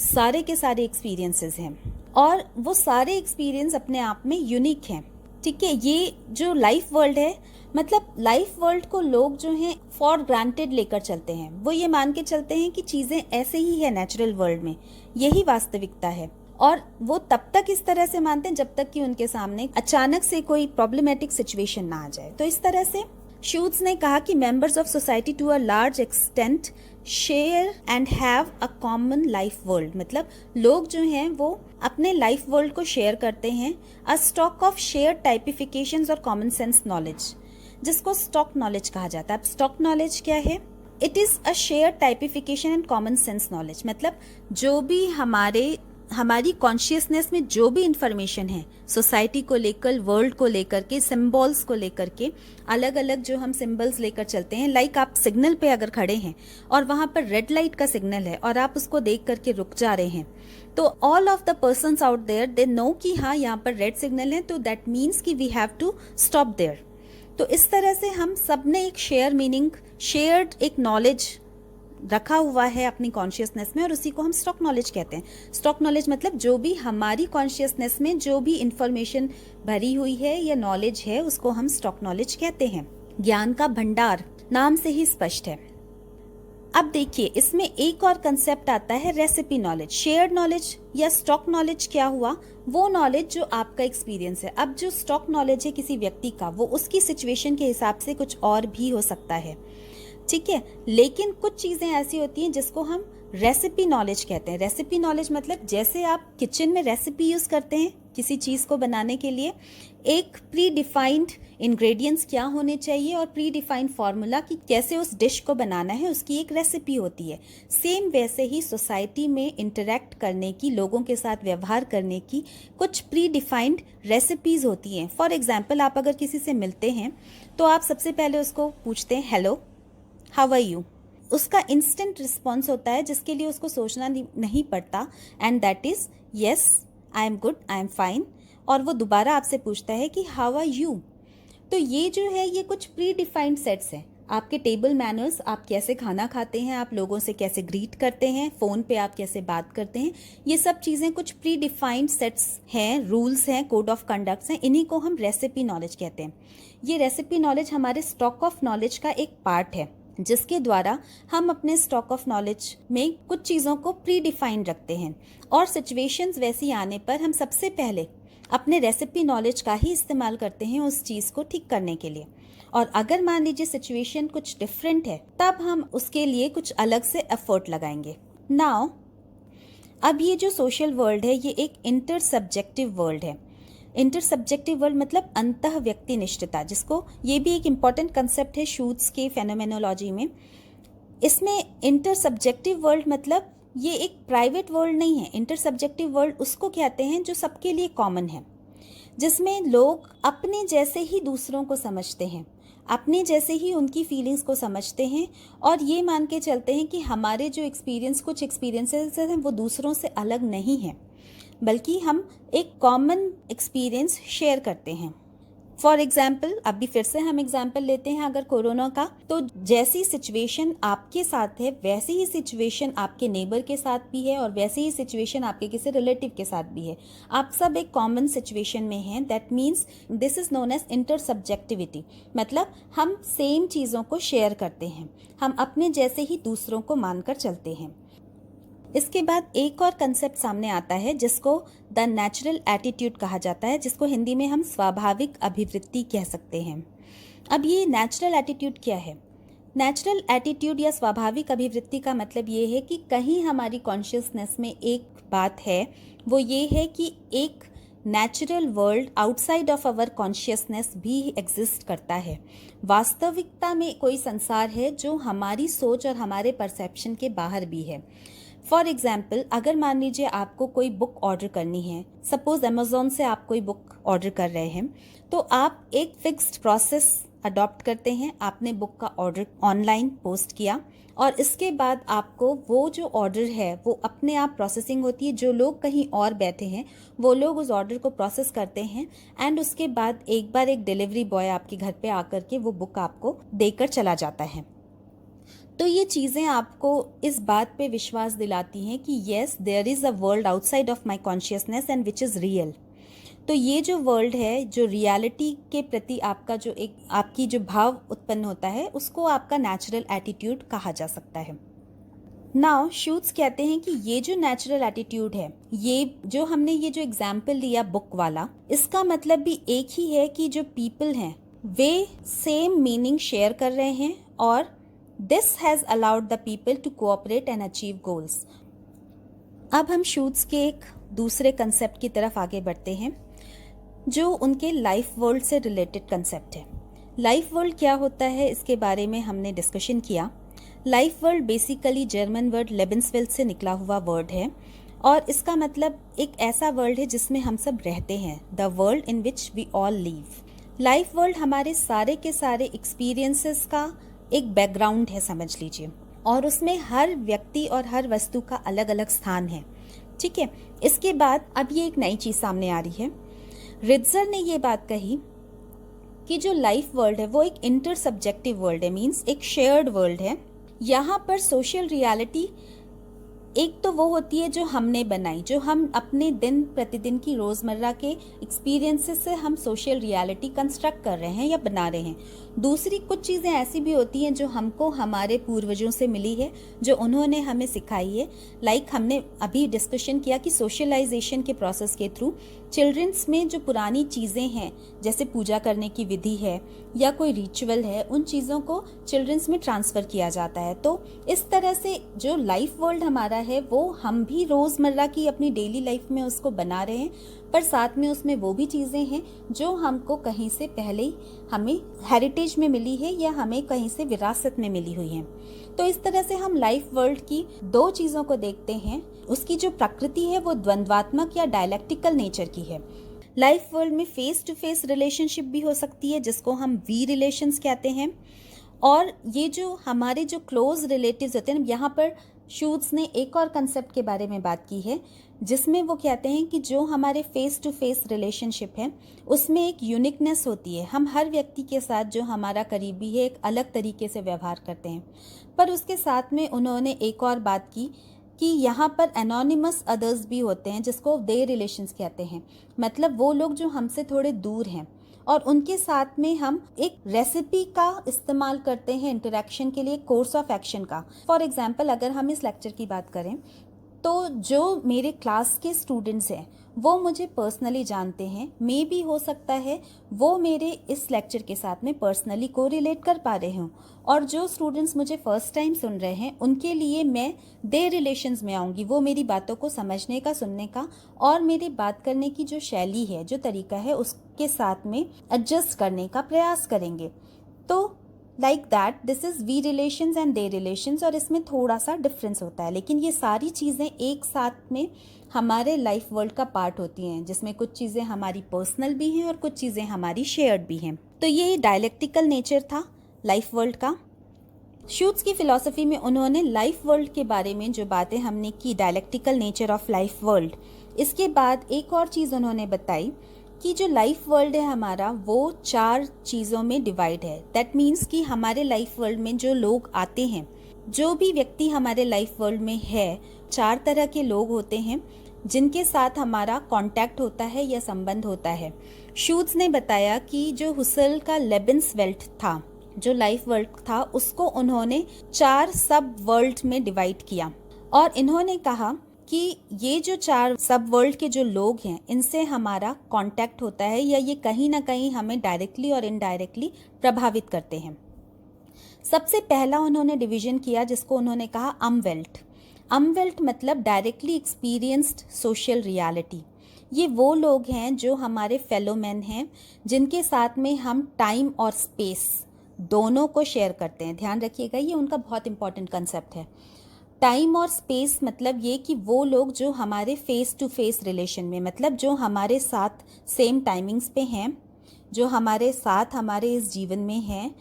सारे के सारे एक्सपीरियंसेस हैं और वो सारे एक्सपीरियंस अपने आप में यूनिक हैं। ठीक है, ये जो लाइफ वर्ल्ड है, मतलब लाइफ वर्ल्ड को लोग जो हैं फॉर ग्रांटेड लेकर चलते हैं। वो ये मान के चलते हैं कि चीज़ें ऐसे ही है नेचुरल वर्ल्ड में, यही वास्तविकता है। और वो तब तक इस तरह से मानते हैं जब तक कि उनके सामने अचानक से कोई प्रॉब्लमेटिक सिचुएशन ना आ जाए। तो इस तरह से शूट्स ने कहा कि members of society to a large extent share and have a common life world, मतलब लोग जो हैं वो अपने लाइफ वर्ल्ड को शेयर करते हैं। अ स्टॉक ऑफ शेयर टाइपिफिकेशंस और कॉमन सेंस नॉलेज, जिसको स्टॉक नॉलेज कहा जाता है। अब स्टॉक नॉलेज क्या है? It is a share typification and common sense knowledge, मतलब जो भी हमारी कॉन्शियसनेस में जो भी इंफॉर्मेशन है सोसाइटी को लेकर, वर्ल्ड को लेकर के, सिंबल्स को लेकर के, अलग अलग जो हम सिंबल्स लेकर चलते हैं। लाइक आप सिग्नल पे अगर खड़े हैं और वहाँ पर रेड लाइट का सिग्नल है और आप उसको देख करके रुक जा रहे हैं, तो all of the persons out there they know कि हाँ यहाँ पर रेड सिग्नल है, तो दैट मीन्स कि we have to stop there. तो इस तरह से हम सब ने एक शेयर मीनिंग, शेयर्ड एक नॉलेज रखा हुआ है अपनी कॉन्शियसनेस में और उसी को हम स्टॉक नॉलेज कहते हैं। स्टॉक नॉलेज मतलब जो भी हमारी कॉन्शियसनेस में जो भी इंफॉर्मेशन भरी हुई है या नॉलेज है उसको हम स्टॉक नॉलेज कहते हैं। ज्ञान का भंडार नाम से ही स्पष्ट है। अब देखिए, इसमें एक और कंसेप्ट आता है रेसिपी नॉलेज। शेयर्ड नॉलेज या स्टॉक नॉलेज क्या हुआ? वो नॉलेज जो आपका एक्सपीरियंस है। अब जो स्टॉक नॉलेज है किसी व्यक्ति का, वो उसकी सिचुएशन के हिसाब से कुछ और भी हो सकता है, ठीक है। लेकिन कुछ चीज़ें ऐसी होती हैं जिसको हम रेसिपी नॉलेज कहते हैं। रेसिपी नॉलेज मतलब जैसे आप किचन में रेसिपी यूज़ करते हैं किसी चीज़ को बनाने के लिए, एक प्री डिफाइंड इंग्रेडिएंट्स क्या होने चाहिए और प्री डिफाइंड फार्मूला कि कैसे उस डिश को बनाना है, उसकी एक रेसिपी होती है। सेम वैसे ही सोसाइटी में इंटरेक्ट करने की, लोगों के साथ व्यवहार करने की कुछ प्री डिफाइंड रेसिपीज़ होती हैं। फॉर एग्जाम्पल, आप अगर किसी से मिलते हैं तो आप सबसे पहले उसको पूछते हैं हेलो, हाउ आर यू। उसका इंस्टेंट रिस्पॉन्स होता है जिसके लिए उसको सोचना नहीं पड़ता, and that is yes I am good, I am fine. और वो दोबारा आपसे पूछता है कि हाउ आर यू। तो ये जो है ये कुछ प्री डिफाइंड सेट्स हैं। आपके टेबल मैनर्स, आप कैसे खाना खाते हैं, आप लोगों से कैसे ग्रीट करते हैं, फ़ोन पे आप कैसे बात करते हैं, ये सब चीज़ें कुछ प्री डिफाइंड सेट्स हैं, रूल्स हैं, कोड ऑफ कंडक्ट्स हैं। इन्हीं को हम रेसिपी नॉलेज कहते हैं। ये रेसिपी नॉलेज हमारे स्टॉक ऑफ नॉलेज का एक पार्ट है जिसके द्वारा हम अपने स्टॉक ऑफ नॉलेज में कुछ चीज़ों को प्री डिफाइंड रखते हैं और सिचुएशंस वैसी आने पर हम सबसे पहले अपने रेसिपी नॉलेज का ही इस्तेमाल करते हैं उस चीज़ को ठीक करने के लिए। और अगर मान लीजिए सिचुएशन कुछ डिफरेंट है तब हम उसके लिए कुछ अलग से एफर्ट लगाएंगे। नाउ अब ये जो सोशल वर्ल्ड है ये एक इंटर सब्जेक्टिव वर्ल्ड है। इंटर सब्जेक्टिव वर्ल्ड मतलब अंतः व्यक्ति निष्ठता, जिसको ये भी एक इम्पॉर्टेंट कंसेप्ट है शूट्स के फेनोमेनोलॉजी में। इसमें इंटर सब्जेक्टिव वर्ल्ड मतलब ये एक प्राइवेट वर्ल्ड नहीं है। इंटर सब्जेक्टिव वर्ल्ड उसको कहते हैं जो सबके लिए कॉमन है, जिसमें लोग अपने जैसे ही दूसरों को समझते हैं, अपने जैसे ही उनकी फीलिंग्स को समझते हैं और ये मान के चलते हैं कि हमारे जो कुछ एक्सपीरियंसेस हैं वो दूसरों से अलग नहीं हैं, बल्कि हम एक कॉमन एक्सपीरियंस शेयर करते हैं। फॉर एग्जाम्पल, अभी फिर से हम एग्जाम्पल लेते हैं अगर कोरोना का, तो जैसी सिचुएशन आपके साथ है वैसी ही सिचुएशन आपके नेबर के साथ भी है और वैसी ही सिचुएशन आपके किसी रिलेटिव के साथ भी है। आप सब एक कॉमन सिचुएशन में हैं। That means this is known as intersubjectivity, मतलब हम सेम चीज़ों को शेयर करते हैं, हम अपने जैसे ही दूसरों को मानकर चलते हैं। इसके बाद एक और कंसेप्ट सामने आता है जिसको द नेचुरल एटीट्यूड कहा जाता है, जिसको हिंदी में हम स्वाभाविक अभिवृत्ति कह सकते हैं। अब ये नेचुरल एटीट्यूड क्या है? नेचुरल एटीट्यूड या स्वाभाविक अभिवृत्ति का मतलब ये है कि कहीं हमारी कॉन्शियसनेस में एक बात है, वो ये है कि एक natural world outside of our consciousness भी एग्जिस्ट करता है। वास्तविकता में कोई संसार है जो हमारी सोच और हमारे परसेप्शन के बाहर भी है। फॉर एग्जाम्पल, अगर मान लीजिए आपको कोई बुक ऑर्डर करनी है, सपोज अमेजोन से आप कोई बुक ऑर्डर कर रहे हैं, तो आप एक फिक्स्ड प्रोसेस अडॉप्ट करते हैं। आपने बुक का ऑर्डर ऑनलाइन पोस्ट किया और इसके बाद आपको वो जो ऑर्डर है वो अपने आप प्रोसेसिंग होती है। जो लोग कहीं और बैठे हैं वो लोग उस ऑर्डर को प्रोसेस करते हैं एंड उसके बाद एक बार एक डिलीवरी बॉय आपके घर पे आकर के वो बुक आपको देकर चला जाता है। तो ये चीज़ें आपको इस बात पे विश्वास दिलाती हैं कि yes, there is a world outside of my consciousness and which is real. तो ये जो वर्ल्ड है, जो रियलिटी के प्रति आपका जो एक आपकी जो भाव उत्पन्न होता है, उसको आपका नेचुरल एटीट्यूड कहा जा सकता है। नाउ शूट्स कहते हैं कि ये जो नेचुरल एटीट्यूड है, ये जो हमने ये जो एग्जाम्पल लिया बुक वाला, इसका मतलब भी एक ही है कि जो पीपल हैं वे सेम मीनिंग शेयर कर रहे हैं और this has allowed the people to cooperate and achieve goals. अब हम शूट्स के एक दूसरे कंसेप्ट की तरफ आगे बढ़ते हैं जो उनके लाइफ वर्ल्ड से रिलेटेड कंसेप्ट है। लाइफ वर्ल्ड क्या होता है, इसके बारे में हमने डिस्कशन किया। Life world basically German word लेबेंसवेल्ट से निकला हुआ वर्ड है और इसका मतलब एक ऐसा वर्ल्ड है जिसमें हम सब रहते हैं, the world in which we all live. Life world हमारे सारे के सारे एक्सपीरियंसेस का एक बैकग्राउंड है समझ लीजिए, और उसमें हर व्यक्ति और हर वस्तु का अलग अलग स्थान है। ठीक है, इसके बाद अब ये एक नई चीज़ सामने आ रही है। रिट्जर ने ये बात कही कि जो लाइफ वर्ल्ड है वो एक इंटर सब्जेक्टिव वर्ल्ड है, मीन्स एक शेयर्ड वर्ल्ड है। यहाँ पर सोशल रियलिटी एक तो वो होती है जो हमने बनाई, जो हम अपने दिन प्रतिदिन की रोज़मर्रा के एक्सपीरियंसेस से हम सोशल रियलिटी कंस्ट्रक्ट कर रहे हैं या बना रहे हैं। दूसरी कुछ चीज़ें ऐसी भी होती हैं जो हमको हमारे पूर्वजों से मिली है, जो उन्होंने हमें सिखाई है। लाइक हमने अभी डिस्कशन किया कि सोशलाइजेशन के प्रोसेस के थ्रू चिल्ड्रंस में जो पुरानी चीज़ें हैं, जैसे पूजा करने की विधि है या कोई रिचुअल है, उन चीज़ों को चिल्ड्रंस में ट्रांसफ़र किया जाता है। तो इस तरह से जो लाइफ वर्ल्ड हमारा है वो हम भी रोज़मर्रा की अपनी डेली लाइफ में उसको बना रहे हैं, पर साथ में उसमें वो भी चीज़ें हैं जो हमको कहीं से पहले ही हमें हेरिटेज में मिली है या हमें कहीं से विरासत में मिली हुई है। तो इस तरह से हम लाइफ वर्ल्ड की दो चीज़ों को देखते हैं। उसकी जो प्रकृति है वो द्वंद्वात्मक या डायलेक्टिकल नेचर की है। लाइफ वर्ल्ड में फेस टू फेस रिलेशनशिप भी हो सकती है, जिसको हम वी रिलेशंस कहते हैं। और ये जो हमारे जो क्लोज रिलेटिव्स होते हैं, यहाँ पर शूट्स ने एक और कंसेप्ट के बारे में बात की है, जिसमें वो कहते हैं कि जो हमारे फेस टू फेस रिलेशनशिप है उसमें एक यूनिकनेस होती है। हम हर व्यक्ति के साथ जो हमारा करीबी है एक अलग तरीके से व्यवहार करते हैं। पर उसके साथ में उन्होंने एक और बात की कि यहाँ पर एनोनिमस अदर्स भी होते हैं, जिसको दे रिलेशंस कहते हैं। मतलब वो लोग जो हमसे थोड़े दूर हैं और उनके साथ में हम एक रेसिपी का इस्तेमाल करते हैं इंटरेक्शन के लिए, कोर्स ऑफ एक्शन का। फॉर एग्जांपल, अगर हम इस लेक्चर की बात करें तो जो मेरे क्लास के स्टूडेंट्स हैं वो मुझे पर्सनली जानते हैं, मे भी हो सकता है वो मेरे इस लेक्चर के साथ में पर्सनली को रिलेट कर पा रहे हों, और जो स्टूडेंट्स मुझे फर्स्ट टाइम सुन रहे हैं उनके लिए मैं दे रिलेशंस में आऊँगी। वो मेरी बातों को समझने का, सुनने का और मेरी बात करने की जो शैली है, जो तरीका है, उसके साथ में एडजस्ट करने का प्रयास करेंगे। तो like that this is we relations and they relations, और इसमें थोड़ा सा डिफरेंस होता है, लेकिन ये सारी चीज़ें एक साथ में हमारे लाइफ वर्ल्ड का पार्ट होती हैं, जिसमें कुछ चीज़ें हमारी पर्सनल भी हैं और कुछ चीज़ें हमारी शेयर्ड भी हैं। तो ये डायलेक्टिकल नेचर था लाइफ वर्ल्ड का। शूट्स की फिलॉसफी में उन्होंने लाइफ वर्ल्ड के बारे में जो बातें हमने की, dialectical nature of life world, इसके बाद एक और चीज़ उन्होंने बताई कि जो लाइफ वर्ल्ड है हमारा वो 4 चीज़ों में डिवाइड है। दैट मीन्स कि हमारे लाइफ वर्ल्ड में जो लोग आते हैं, जो भी व्यक्ति हमारे लाइफ वर्ल्ड में है, 4 तरह के लोग होते हैं जिनके साथ हमारा कांटेक्ट होता है या संबंध होता है। शूट्स ने बताया कि जो हुसल का लेबेंसवेल्ट था, जो लाइफ वर्ल्ड था, उसको उन्होंने 4 सब वर्ल्ड में डिवाइड किया, और इन्होंने कहा कि ये जो 4 सब वर्ल्ड के जो लोग हैं इनसे हमारा कांटेक्ट होता है या ये कहीं ना कहीं हमें डायरेक्टली और इनडायरेक्टली प्रभावित करते हैं। सबसे पहला उन्होंने डिवीजन किया जिसको उन्होंने कहा अमवेल्ट। अमवेल्ट मतलब डायरेक्टली एक्सपीरियंस्ड सोशल रियलिटी। ये वो लोग हैं जो हमारे फेलो मैन हैं, जिनके साथ में हम टाइम और स्पेस दोनों को शेयर करते हैं। ध्यान रखिएगा, ये उनका बहुत इंपॉर्टेंट कंसेप्ट है। टाइम और स्पेस मतलब ये कि वो लोग जो हमारे फेस टू फेस रिलेशन में, मतलब जो हमारे साथ सेम टाइमिंग्स पे हैं, जो हमारे साथ हमारे इस जीवन में हैं,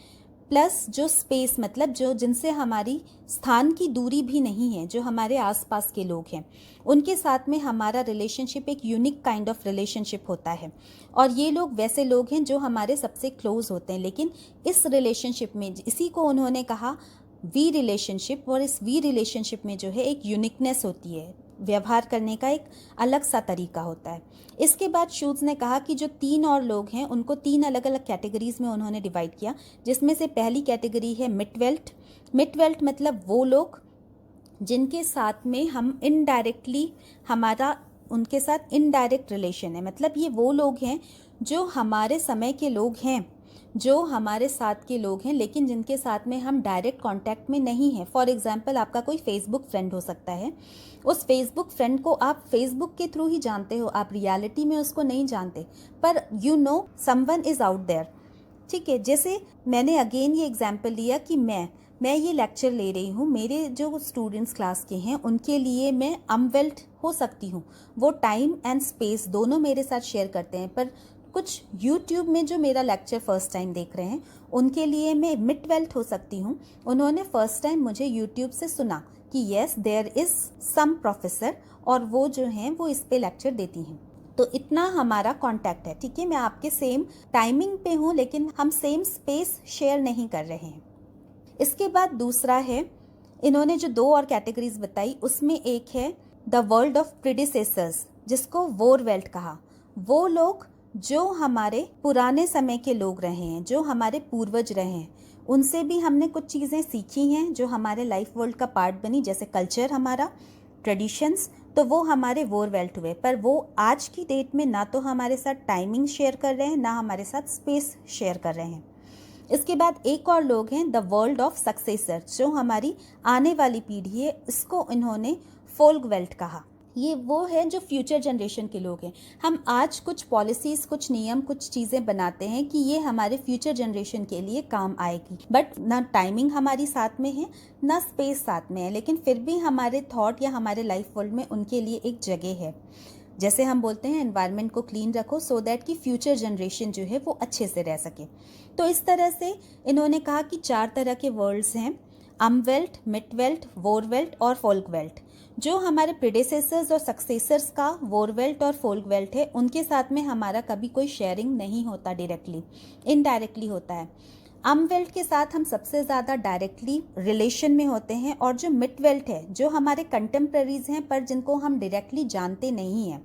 प्लस जो स्पेस मतलब जो जिनसे हमारी स्थान की दूरी भी नहीं है, जो हमारे आसपास के लोग हैं, उनके साथ में हमारा रिलेशनशिप एक यूनिक काइंड ऑफ रिलेशनशिप होता है। और ये लोग वैसे लोग हैं जो हमारे सबसे क्लोज होते हैं। लेकिन इस रिलेशनशिप में, इसी को उन्होंने कहा वी रिलेशनशिप, और इस वी रिलेशनशिप में जो है एक यूनिकनेस होती है, व्यवहार करने का एक अलग सा तरीका होता है। इसके बाद शूट्स ने कहा कि जो 3 और लोग हैं उनको 3 अलग अलग कैटेगरीज में उन्होंने डिवाइड किया, जिसमें से पहली कैटेगरी है मिडवेल्ट। मिडवेल्ट मतलब वो लोग जिनके साथ में हम इनडायरेक्टली, हमारा उनके साथ इनडायरेक्ट रिलेशन है, मतलब ये वो लोग हैं जो हमारे समय के लोग हैं, जो हमारे साथ के लोग हैं, लेकिन जिनके साथ में हम डायरेक्ट कांटेक्ट में नहीं हैं। फॉर एग्जांपल, आपका कोई फेसबुक फ्रेंड हो सकता है, उस फेसबुक फ्रेंड को आप फेसबुक के थ्रू ही जानते हो, आप रियलिटी में उसको नहीं जानते, पर you know someone is out there. ठीक है, जैसे मैंने अगेन ये एग्जाम्पल लिया कि मैं ये लेक्चर ले रही हूँ, मेरे जो स्टूडेंट्स क्लास के हैं उनके लिए मैं अनवेल्ट हो सकती हूँ, वो टाइम एंड स्पेस दोनों मेरे साथ शेयर करते हैं, पर कुछ यूट्यूब में जो मेरा लेक्चर फर्स्ट टाइम देख रहे हैं उनके लिए मैं मिडवेल्ट हो सकती हूँ। उन्होंने फर्स्ट टाइम मुझे यूट्यूब से सुना कि yes there is some professor, और वो जो हैं वो इस पे लेक्चर देती हैं, तो इतना हमारा कांटेक्ट है। ठीक है, मैं आपके सेम टाइमिंग पे हूँ लेकिन हम सेम स्पेस शेयर नहीं कर रहे हैं। इसके बाद दूसरा है, इन्होंने जो 2 और कैटेगरीज बताई उसमें एक है द वर्ल्ड ऑफ प्रीडिसेसर्स, जिसको वोरवेल्ट कहा। वो लोग जो हमारे पुराने समय के लोग रहे हैं, जो हमारे पूर्वज रहे हैं, उनसे भी हमने कुछ चीज़ें सीखी हैं जो हमारे लाइफ वर्ल्ड का पार्ट बनी, जैसे कल्चर, हमारा ट्रेडिशंस, तो वो हमारे वोरवेल्ट हुए। पर वो आज की डेट में ना तो हमारे साथ टाइमिंग शेयर कर रहे हैं, ना हमारे साथ स्पेस शेयर कर रहे हैं। इसके बाद एक और लोग हैं द वर्ल्ड ऑफ सक्सेसर, जो हमारी आने वाली पीढ़ी है, इसको इन्होंने फोल्कवेल्ट कहा। ये वो है जो फ्यूचर जनरेशन के लोग हैं। हम आज कुछ पॉलिसीज़, कुछ नियम, कुछ चीज़ें बनाते हैं कि ये हमारे फ्यूचर जनरेशन के लिए काम आएगी, बट ना टाइमिंग हमारी साथ में है, ना स्पेस साथ में है, लेकिन फिर भी हमारे थॉट या हमारे लाइफ वर्ल्ड में उनके लिए एक जगह है। जैसे हम बोलते हैं एनवायरनमेंट को क्लीन रखो सो दैट कि फ्यूचर जनरेशन जो है वो अच्छे से रह सके। तो इस तरह से इन्होंने कहा कि 4 तरह के वर्ल्ड्स हैं, अमवेल्ट, मिडवेल्ट, वोरवेल्ट और फोल्कवेल्ट। जो हमारे प्रीडेसेसर्स और सक्सेसर्स का वोरवेल्ट और फोल्कवेल्ट है, उनके साथ में हमारा कभी कोई शेयरिंग नहीं होता डायरेक्टली, इनडायरेक्टली होता है। अमवेल्ट के साथ हम सबसे ज़्यादा डायरेक्टली रिलेशन में होते हैं, और जो मिडवेल्ट है, जो हमारे कंटेम्प्रेरीज हैं पर जिनको हम डायरेक्टली जानते नहीं हैं,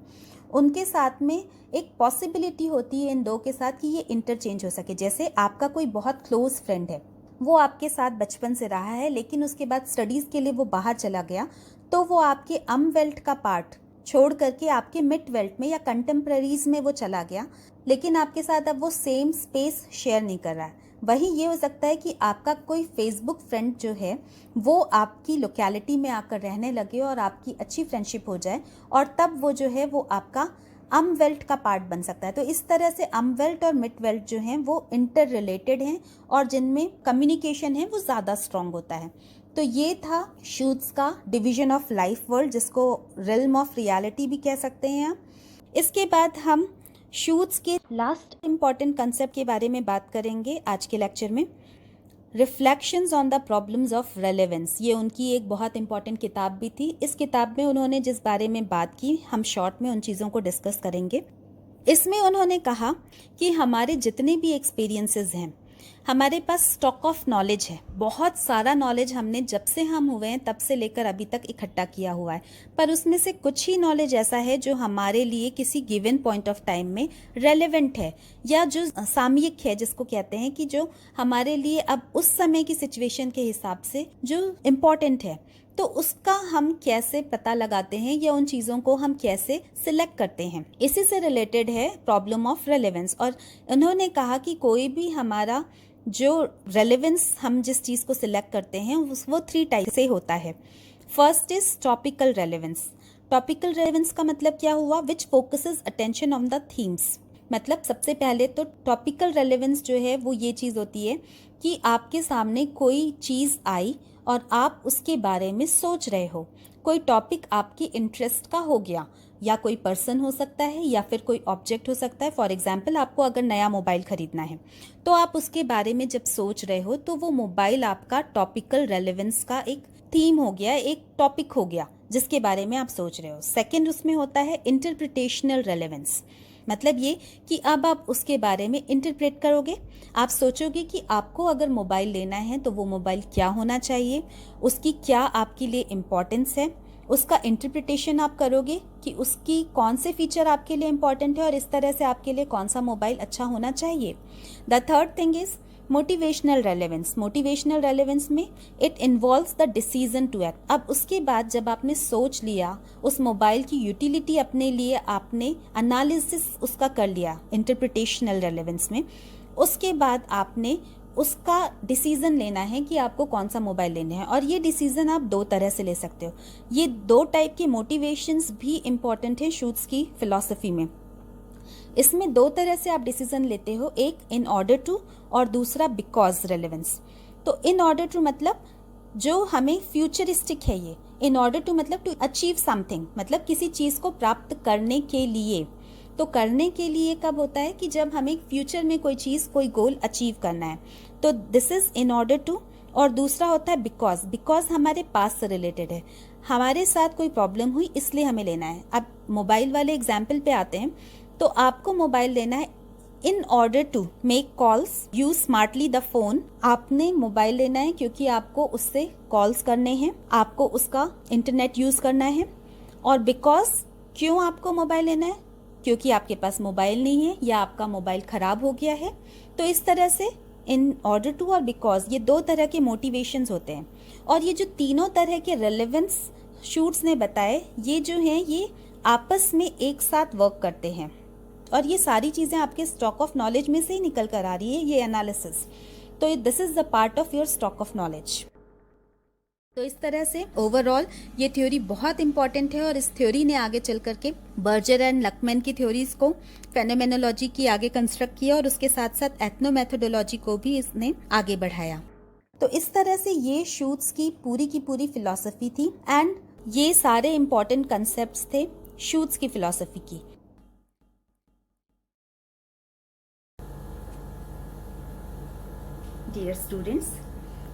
उनके साथ में एक पॉसिबिलिटी होती है इन 2 के साथ कि ये इंटरचेंज हो सके। जैसे आपका कोई बहुत क्लोज फ्रेंड है, वो आपके साथ बचपन से रहा है, लेकिन उसके बाद स्टडीज़ के लिए वो बाहर चला गया, तो वो आपके अमवेल्ट का पार्ट छोड़ करके आपके मिडवेल्ट में या कंटेम्प्रेरीज में वो चला गया, लेकिन आपके साथ अब वो सेम स्पेस शेयर नहीं कर रहा है। वही ये हो सकता है कि आपका कोई फेसबुक फ्रेंड जो है वो आपकी लोकेलिटी में आकर रहने लगे और आपकी अच्छी फ्रेंडशिप हो जाए, और तब वो जो है वो आपका अमवेल्ट का पार्ट बन सकता है। तो इस तरह से अमवेल्ट और मिडवेल्ट जो हैं वो इंटर रिलेटेड हैं, और जिनमें कम्युनिकेशन है वो ज़्यादा स्ट्रॉन्ग होता है। तो ये था शूट्स का डिवीजन ऑफ लाइफ वर्ल्ड, जिसको रिल्म ऑफ रियलिटी भी कह सकते हैं आप। इसके बाद हम शूट्स के लास्ट इम्पॉर्टेंट कंसेप्ट के बारे में बात करेंगे आज के लेक्चर में, reflections on the problems of relevance. ये उनकी एक बहुत इंपॉर्टेंट किताब भी थी। इस किताब में उन्होंने जिस बारे में बात की, हम शॉर्ट में उन चीज़ों को डिस्कस करेंगे। इसमें उन्होंने कहा कि हमारे जितने भी एक्सपीरियंसेस हैं, हमारे पास स्टॉक ऑफ नॉलेज है, बहुत सारा नॉलेज हमने जब से हम हुए हैं तब से लेकर अभी तक इकट्ठा किया हुआ है, पर उसमें से कुछ ही नॉलेज ऐसा है जो हमारे लिए किसी गिवन पॉइंट ऑफ टाइम में रेलेवेंट है, या जो सामयिक है, जिसको कहते हैं कि जो हमारे लिए अब उस समय की सिचुएशन के हिसाब से जो इम्पोर्टेंट है। तो उसका हम कैसे पता लगाते हैं या उन चीज़ों को हम कैसे सिलेक्ट करते हैं, इसी से रिलेटेड है प्रॉब्लम ऑफ रेलेवेंस। और उन्होंने कहा कि कोई भी हमारा जो रेलेवेंस, हम जिस चीज़ को सिलेक्ट करते हैं वो 3 टाइप से होता है। First is topical relevance. Topical relevance का मतलब क्या हुआ, which focuses attention on the themes. मतलब सबसे पहले तो टॉपिकल रेलेवेंस जो है वो ये चीज़ होती है कि आपके सामने कोई चीज़ आई और आप उसके बारे में सोच रहे हो, कोई टॉपिक आपके इंटरेस्ट का हो गया, या कोई पर्सन हो सकता है या फिर कोई ऑब्जेक्ट हो सकता है। फॉर एग्जांपल आपको अगर नया मोबाइल खरीदना है तो आप उसके बारे में जब सोच रहे हो तो वो मोबाइल आपका टॉपिकल रेलेवेंस का एक थीम हो गया, एक टॉपिक हो गया जिसके बारे में आप सोच रहे हो। सेकंड उसमें होता है इंटरप्रिटेशनल रेलेवेंस, मतलब ये कि अब आप उसके बारे में इंटरप्रेट करोगे, आप सोचोगे कि आपको अगर मोबाइल लेना है तो वो मोबाइल क्या होना चाहिए, उसकी क्या आपके लिए इम्पोर्टेंस है, उसका इंटरप्रिटेशन आप करोगे कि उसकी कौन से फीचर आपके लिए इम्पॉर्टेंट है और इस तरह से आपके लिए कौन सा मोबाइल अच्छा होना चाहिए। The third thing is motivational relevance. Motivational relevance में it involves the decision to act. अब उसके बाद जब आपने सोच लिया, उस मोबाइल की यूटिलिटी अपने लिए आपने एनालिसिस उसका कर लिया इंटरप्रिटेशनल रेलेवेंस में, उसके बाद आपने उसका डिसीज़न लेना है कि आपको कौन सा मोबाइल लेना है। और ये डिसीज़न आप दो तरह से ले सकते हो। ये दो टाइप के मोटिवेशंस भी इम्पॉर्टेंट है शूट्स की फिलॉसफी में। इसमें दो तरह से आप डिसीजन लेते हो, एक इन ऑर्डर टू और दूसरा बिकॉज रेलेवेंस। तो इन ऑर्डर टू मतलब जो हमें फ्यूचरिस्टिक है, ये इन ऑर्डर टू मतलब टू अचीव समथिंग, मतलब किसी चीज़ को प्राप्त करने के लिए। तो करने के लिए कब होता है कि जब हमें फ्यूचर में कोई चीज़, कोई गोल अचीव करना है, तो this is in order to. और दूसरा होता है बिकॉज। बिकॉज हमारे पास से रिलेटेड है, हमारे साथ कोई प्रॉब्लम हुई इसलिए हमें लेना है। अब मोबाइल वाले एग्जाम्पल पे आते हैं, तो आपको मोबाइल लेना है in order to make calls, use smartly the phone. आपने मोबाइल लेना है क्योंकि आपको उससे कॉल्स करने हैं, आपको उसका इंटरनेट यूज करना है। और बिकॉज क्यों आपको मोबाइल लेना है, क्योंकि आपके पास मोबाइल नहीं है या आपका मोबाइल खराब हो गया है। तो इस तरह से इन ऑर्डर टू और बिकॉज ये दो तरह के मोटिवेशंस होते हैं। और ये जो तीनों तरह के रेलेवेंस शूट्स ने बताए, ये जो हैं ये आपस में एक साथ वर्क करते हैं। और ये सारी चीज़ें आपके स्टॉक ऑफ नॉलेज में से ही निकल कर आ रही है, ये एनालिसिस। तो this is the part of your stock of knowledge. तो इस तरह से ओवरऑल ये थ्योरी बहुत इंपॉर्टेंट है और इस थ्योरी ने आगे चल करके बर्जर एंड लकमैन की थ्योरीज को, फेनोमेनोलॉजी की आगे कंस्ट्रक्ट किया और उसके साथ साथ एथनोमेथोडोलॉजी को भी इसने आगे बढ़ाया। तो इस तरह से ये शूट्स की पूरी फिलॉसफी थी एंड ये सारे इंपॉर्टेंट कंसेप्ट्स थे शूट्स की फिलॉसफी की। डियर स्टूडेंट्स,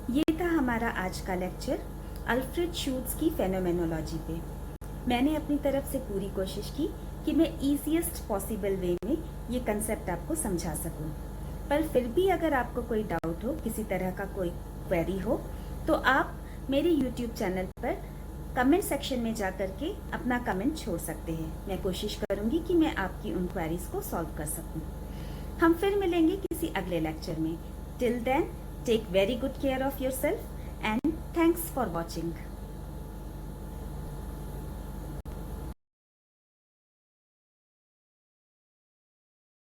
ये था हमारा आज का लेक्चर अल्फ्रेड शूट्स की फेनोमेनोलॉजी पे। मैंने अपनी तरफ से पूरी कोशिश की कि मैं ईजीएस्ट पॉसिबल वे में ये कंसेप्ट आपको समझा सकूं। पर फिर भी अगर आपको कोई डाउट हो, किसी तरह का कोई क्वेरी हो, तो आप मेरे यूट्यूब चैनल पर कमेंट सेक्शन में जा करके अपना कमेंट छोड़ सकते हैं। मैं कोशिश करूंगी कि मैं आपकी उन क्वेरीज को सॉल्व कर सकूं। हम फिर मिलेंगे किसी अगले लेक्चर में। Till then, take very good care of yourself and thanks for watching.